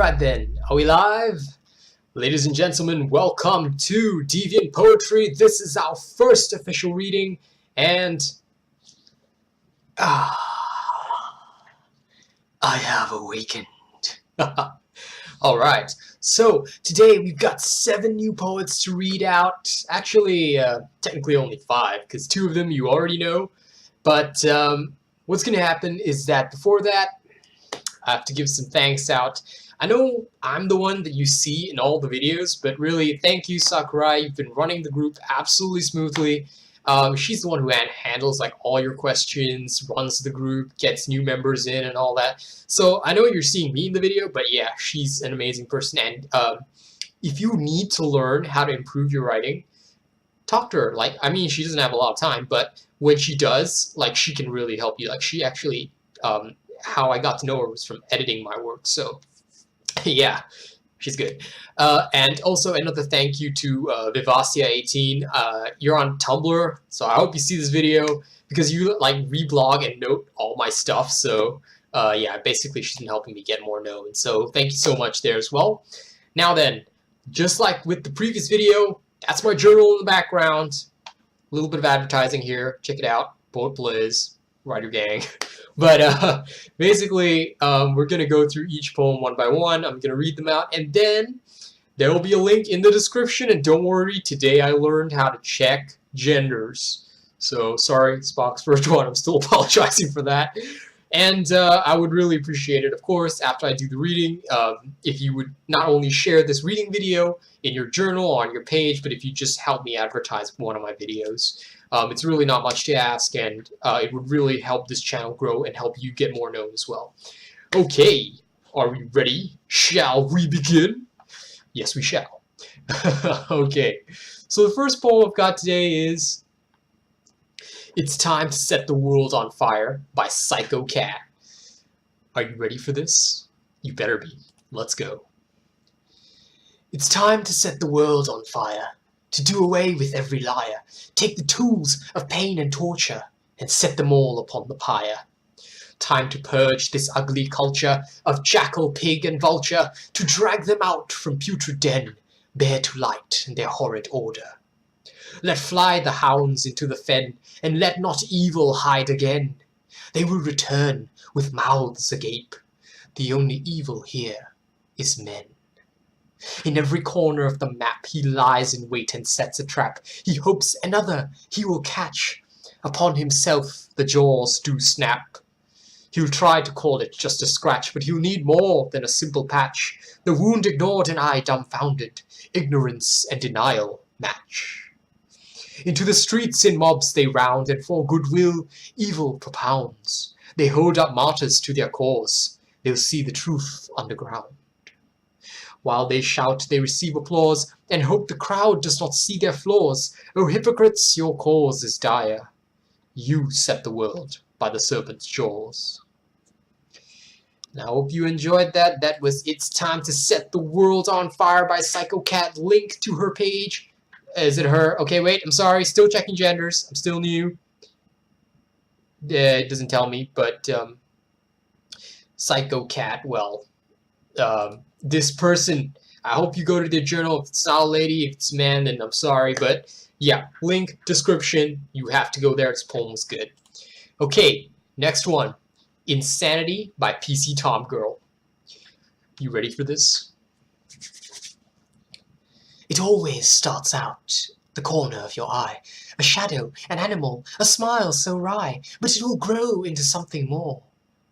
Alright then, are we live? Ladies and gentlemen, welcome to Deviant Poetry. This is our first official reading, and I have awakened. Alright, so today we've got 7 new poets to read out. Actually, technically only 5, because 2 of them you already know. But what's going to happen is that before that, I have to give some thanks out. I know I'm the one that you see in all the videos, but really, thank you, Sakurai. You've been running the group absolutely smoothly. She's the one who handles like all your questions, runs the group, gets new members in, and all that. So I know you're seeing me in the video, but yeah, she's an amazing person. And if you need to learn how to improve your writing, talk to her. Like, I mean, she doesn't have a lot of time, but when she does, like, she can really help you. Like, she actually, how I got to know her was from editing my work. So yeah, she's good. And also another thank you to Vivacia18. You're on Tumblr, so I hope you see this video because you like reblog and note all my stuff. So yeah, basically she's been helping me get more known. So thank you so much there as well. Now then, just like with the previous video, that's my journal in the background. A little bit of advertising here. Check it out. Poet Blaze, Writer Gang. But basically, we're going to go through each poem one by one. I'm going to read them out, and then there will be a link in the description. And don't worry, today I learned how to check genders. So sorry, Spock's first one. I'm still apologizing for that. And I would really appreciate it, of course, after I do the reading, if you would not only share this reading video in your journal or on your page, but if you just help me advertise one of my videos. It's really not much to ask, and it would really help this channel grow and help you get more known as well. Okay, are we ready? Shall we begin? Yes, we shall. Okay, so the first poem I've got today is It's Time to Set the World on Fire by Psycho Cat. Are you ready for this? You better be. Let's go. It's time to set the world on fire, to do away with every liar, take the tools of pain and torture, and set them all upon the pyre. Time to purge this ugly culture of jackal, pig, and vulture, to drag them out from putrid den, bare to light their horrid order. Let fly the hounds into the fen, and let not evil hide again. They will return with mouths agape. The only evil here is men. In every corner of the map he lies in wait and sets a trap. He hopes another he will catch. Upon himself the jaws do snap. He'll try to call it just a scratch, but he'll need more than a simple patch. The wound ignored and I dumbfounded. Ignorance and denial match. Into the streets in mobs they round, and for goodwill evil propounds. They hold up martyrs to their cause. They'll see the truth underground. While they shout, they receive applause, and hope the crowd does not see their flaws. O hypocrites, your cause is dire. You set the world by the serpent's jaws. Now, I hope you enjoyed that. That was It's Time to Set the World on Fire by Psycho Cat. Link to her page. Is it her? Okay, wait, I'm sorry. Still checking genders. I'm still new. It doesn't tell me, but Psycho Cat, well, this person, I hope you go to their journal. If it's not a lady, if it's a man, then I'm sorry. But yeah, link, description. You have to go there. This poem was good. Okay, next one. Insanity by PC Tom Girl. You ready for this? It always starts out the corner of your eye. A shadow, an animal, a smile so wry. But it will grow into something more.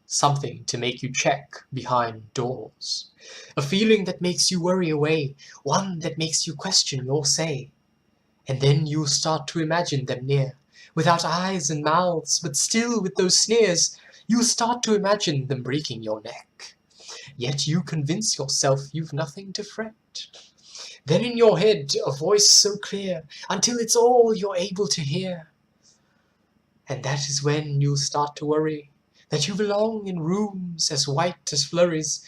Something to make you check behind doors. A feeling that makes you worry away. One that makes you question your say. And then you'll start to imagine them near. Without eyes and mouths, but still with those sneers. You'll start to imagine them breaking your neck. Yet you convince yourself you've nothing to fret. Then in your head a voice so clear, until it's all you're able to hear. And that is when you'll start to worry. That you belong in rooms as white as flurries,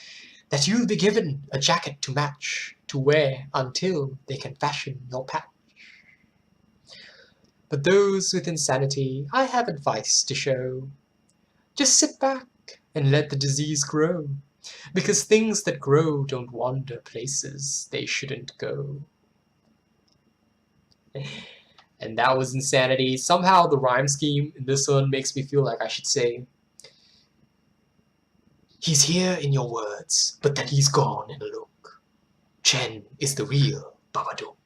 that you'll be given a jacket to match, to wear until they can fashion your patch. But those with insanity, I have advice to show. Just sit back and let the disease grow. Because things that grow don't wander places they shouldn't go. And that was Insanity. Somehow the rhyme scheme in this one makes me feel like I should say, he's here in your words, but then he's gone in a look. Chen is the real Babadook.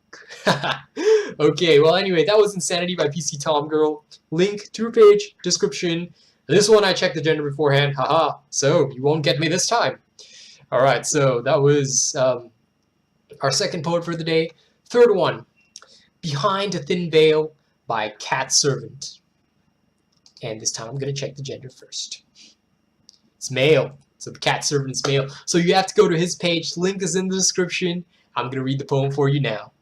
Okay, well anyway, that was Insanity by PC Tom Girl. Link to her page, description. This one I checked the gender beforehand, haha, so you won't get me this time. Alright, so that was our second poet for the day. Third one, Behind a Thin Veil by Cat Servant. And this time I'm going to check the gender first. It's male, so the Cat Servant's male. So you have to go to his page, link is in the description. I'm going to read the poem for you now.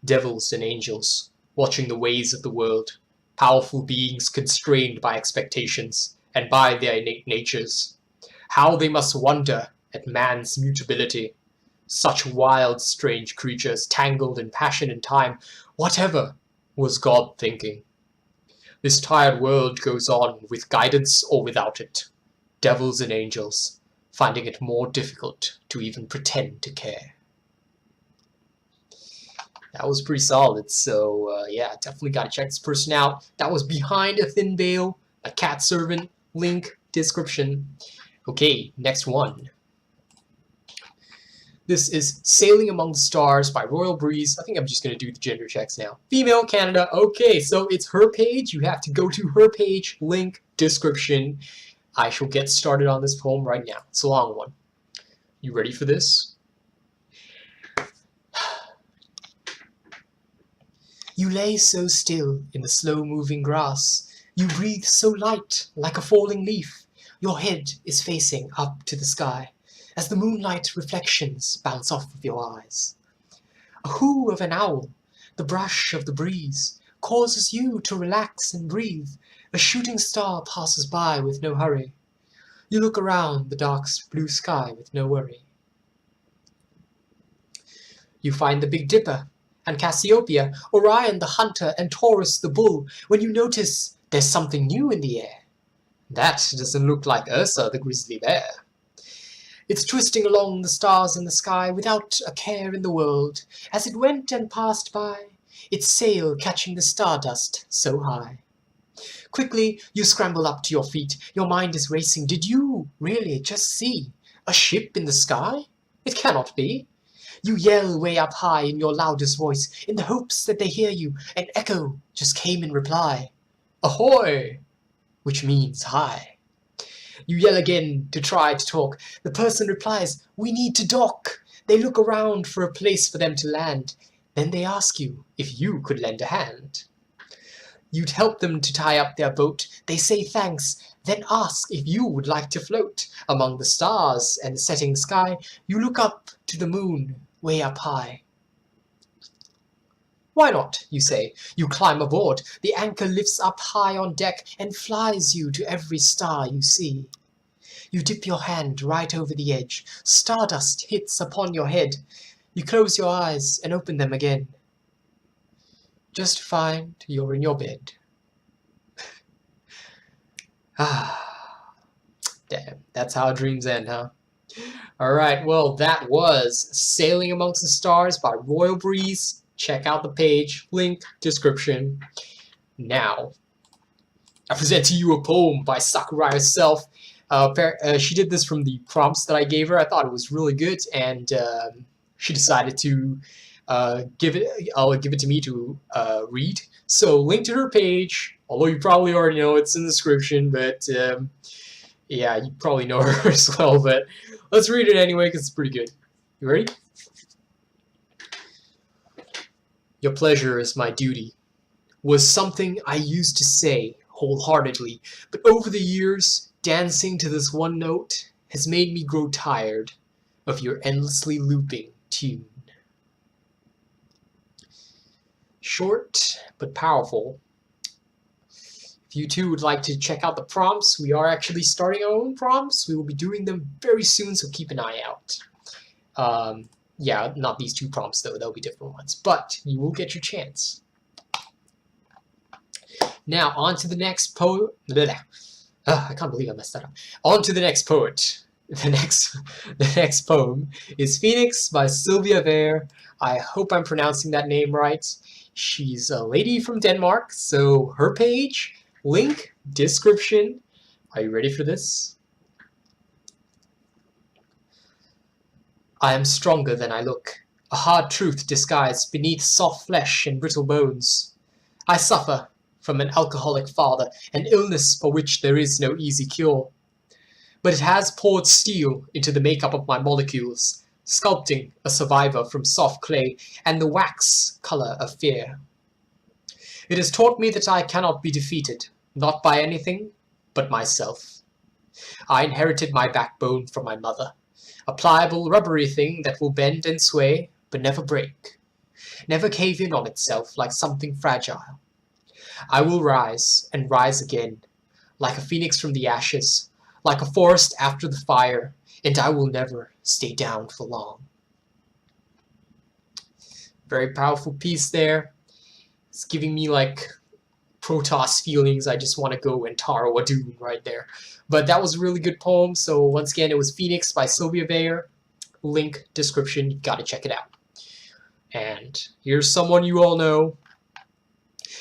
Devils and angels, watching the ways of the world, powerful beings constrained by expectations and by their innate natures. How they must wonder at man's mutability. Such wild, strange creatures, tangled in passion and time. Whatever was God thinking? This tired world goes on with guidance or without it. Devils and angels, finding it more difficult to even pretend to care. That was pretty solid, so yeah, definitely gotta check this person out. That was Behind a Thin Veil, a Cat Servant, link, description. Okay, next one. This is Sailing Among the Stars by Royal Breeze. I think I'm just going to do the gender checks now. Female, Canada. Okay, so it's her page. You have to go to her page, link, description. I shall get started on this poem right now. It's a long one. You ready for this? You lay so still in the slow-moving grass. You breathe so light, like a falling leaf. Your head is facing up to the sky, as the moonlight reflections bounce off of your eyes. A hoo of an owl, the brush of the breeze, causes you to relax and breathe. A shooting star passes by with no hurry. You look around the dark blue sky with no worry. You find the Big Dipper and Cassiopeia, Orion the hunter and Taurus the bull, when you notice there's something new in the air. That doesn't look like Ursa the grizzly bear. It's twisting along the stars in the sky without a care in the world. As it went and passed by, its sail catching the stardust so high. Quickly you scramble up to your feet. Your mind is racing. Did you really just see a ship in the sky? It cannot be. You yell way up high in your loudest voice, in the hopes that they hear you. An echo just came in reply. Ahoy! Which means hi. You yell again to try to talk. The person replies, we need to dock. They look around for a place for them to land. Then they ask you if you could lend a hand. You'd help them to tie up their boat. They say thanks, then ask if you would like to float. Among the stars and the setting sky, you look up to the moon, way up high. Why not, you say. You climb aboard. The anchor lifts up high on deck and flies you to every star you see. You dip your hand right over the edge. Stardust hits upon your head. You close your eyes and open them again. Just find you're in your bed. Damn, that's how dreams end, huh? Alright, well, that was Sailing Amongst the Stars by Royal Breeze. Check out the page, link, description. Now, I present to you a poem by Sakurai herself. She did this from the prompts that I gave her. I thought it was really good, and she decided to give it to me to read. So, link to her page, although you probably already know it's in the description, but yeah, you probably know her as well, but let's read it anyway because it's pretty good. You ready? Your pleasure is my duty was something I used to say wholeheartedly, but over the years, dancing to this one note has made me grow tired of your endlessly looping tune. Short but powerful. If you too would like to check out the prompts, we are actually starting our own prompts. We will be doing them very soon, so keep an eye out. Yeah, not these two prompts though, they'll be different ones, but you will get your chance. Now, on to the next poet. I can't believe I messed that up. On to the next poet. The next poem is Phoenix by Sylvia Vare. I hope I'm pronouncing that name right. She's a lady from Denmark, so her page, link, description. Are you ready for this? I am stronger than I look, a hard truth disguised beneath soft flesh and brittle bones. I suffer from an alcoholic father, an illness for which there is no easy cure. But it has poured steel into the makeup of my molecules, sculpting a survivor from soft clay and the wax color of fear. It has taught me that I cannot be defeated, not by anything, but myself. I inherited my backbone from my mother, a pliable, rubbery thing that will bend and sway, but never break, never cave in on itself like something fragile. I will rise and rise again, like a phoenix from the ashes, like a forest after the fire, and I will never stay down for long. Very powerful piece there. It's giving me like Protoss feelings. I just want to go and Taro a Dune right there. But that was a really good poem. So once again, it was Phoenix by Sylvia Vare. Link, description, you gotta check it out. And here's someone you all know.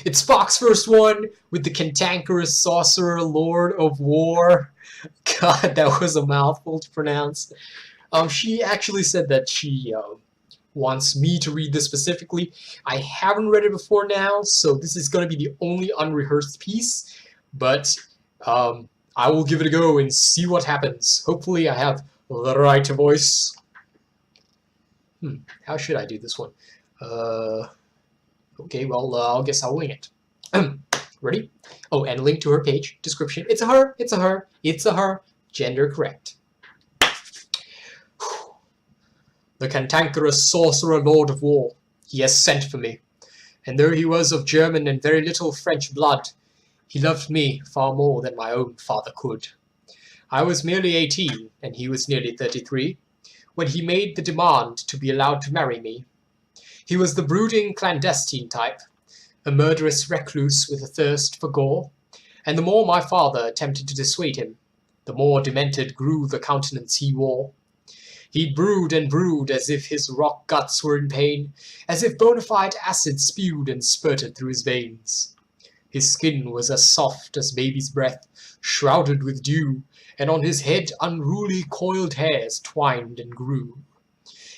It's Spock's first one with the Cantankerous Sorcerer Lord of War. God, that was a mouthful to pronounce. She actually said that she wants me to read this specifically. I haven't read it before now, so this is going to be the only unrehearsed piece. But I will give it a go and see what happens. Hopefully I have the right voice. How should I do this one? Okay, well, I guess I'll wing it. Ready? Oh, and link to her page, description. It's a her, it's a her, it's a her, gender correct. The Cantankerous Sorcerer Lord of War, he has sent for me. And though he was of German and very little French blood, he loved me far more than my own father could. I was merely 18, and he was nearly 33, when he made the demand to be allowed to marry me. He was the brooding, clandestine type, a murderous recluse with a thirst for gore, and the more my father attempted to dissuade him, the more demented grew the countenance he wore. He'd brood and brood as if his rock guts were in pain, as if bona fide acid spewed and spurted through his veins. His skin was as soft as baby's breath, shrouded with dew, and on his head unruly coiled hairs twined and grew.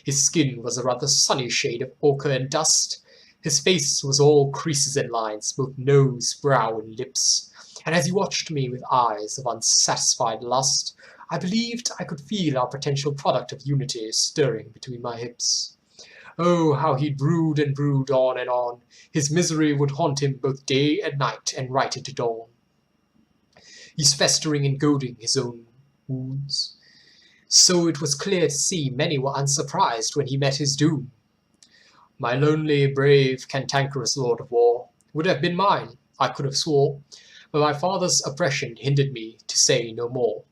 His skin was a rather sunny shade of ochre and dust. His face was all creases and lines, both nose, brow, and lips, and as he watched me with eyes of unsatisfied lust, I believed I could feel our potential product of unity stirring between my hips. Oh, how he'd brood and brood on and on. His misery would haunt him both day and night and right into dawn. He's festering and goading his own wounds. So it was clear to see many were unsurprised when he met his doom. My lonely, brave, cantankerous Lord of War would have been mine, I could have swore, but my father's oppression hindered me to say no more.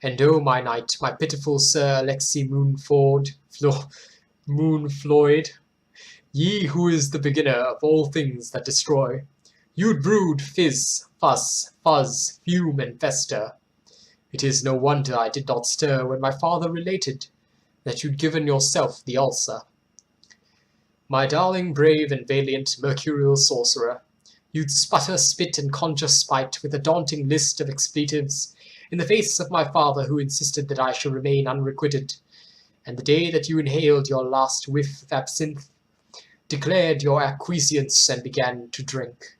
And oh, my knight, my pitiful Sir Alexi Moonfloyd, ye who is the beginner of all things that destroy, you'd brood, fizz, fuss, fuzz, fume, and fester. It is no wonder I did not stir when my father related that you'd given yourself the ulcer. My darling, brave, and valiant mercurial sorcerer, you'd sputter, spit, and conjure spite with a daunting list of expletives in the face of my father who insisted that I should remain unrequited, and the day that you inhaled your last whiff of absinthe, declared your acquiescence and began to drink.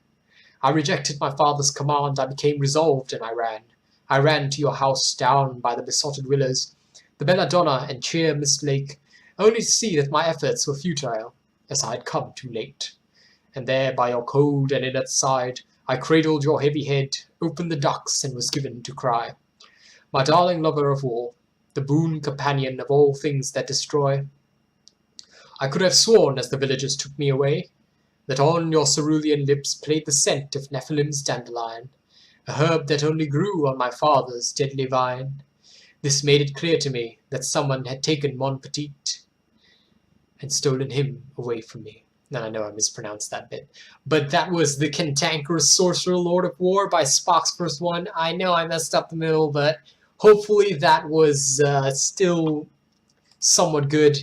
I rejected my father's command, I became resolved, and I ran. I ran to your house down by the besotted willows, the belladonna and cheer mist lake, only to see that my efforts were futile, as I had come too late. And there by your cold and inert side, I cradled your heavy head, opened the ducts, and was given to cry. My darling lover of war, the boon companion of all things that destroy, I could have sworn as the villagers took me away, that on your cerulean lips played the scent of Nephilim's dandelion, a herb that only grew on my father's deadly vine. This made it clear to me that someone had taken Mon Petit and stolen him away from me. And I know I mispronounced that bit. But that was the Cantankerous Sorcerer Lord of War by Spock's first one. I know I messed up the middle, but Hopefully that was still somewhat good.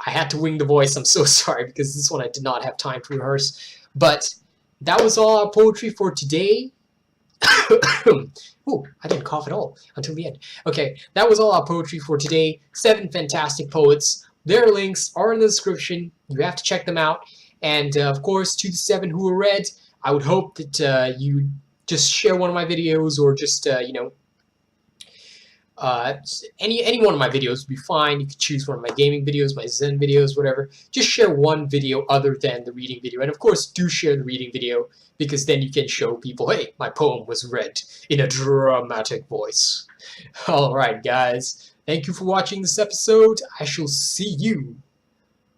I had to wing the voice. I'm so sorry because this one I did not have time to rehearse. But that was all our poetry for today. Ooh, I didn't cough at all until the end. Okay, that was all our poetry for today. 7 fantastic poets. Their links are in the description. You have to check them out. And of course, to the 7 who were read, I would hope that you just share one of my videos, or just any one of my videos would be fine. You could choose one of my gaming videos, my Zen videos, whatever. Just share one video other than the reading video. And of course, do share the reading video, because then you can show people, hey, my poem was read in a dramatic voice. Alright, guys. Thank you for watching this episode. I shall see you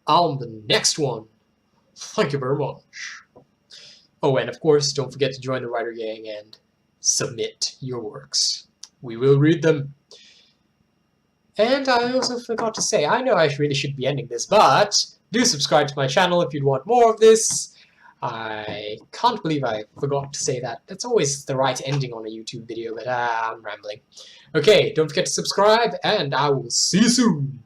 on the next one. Thank you very much. Oh, and of course, don't forget to join the Writer Gang and submit your works. We will read them. And I also forgot to say, I know I really should be ending this, but do subscribe to my channel if you'd want more of this. I can't believe I forgot to say that. That's always the right ending on a YouTube video, but I'm rambling. Okay, don't forget to subscribe, and I will see you soon.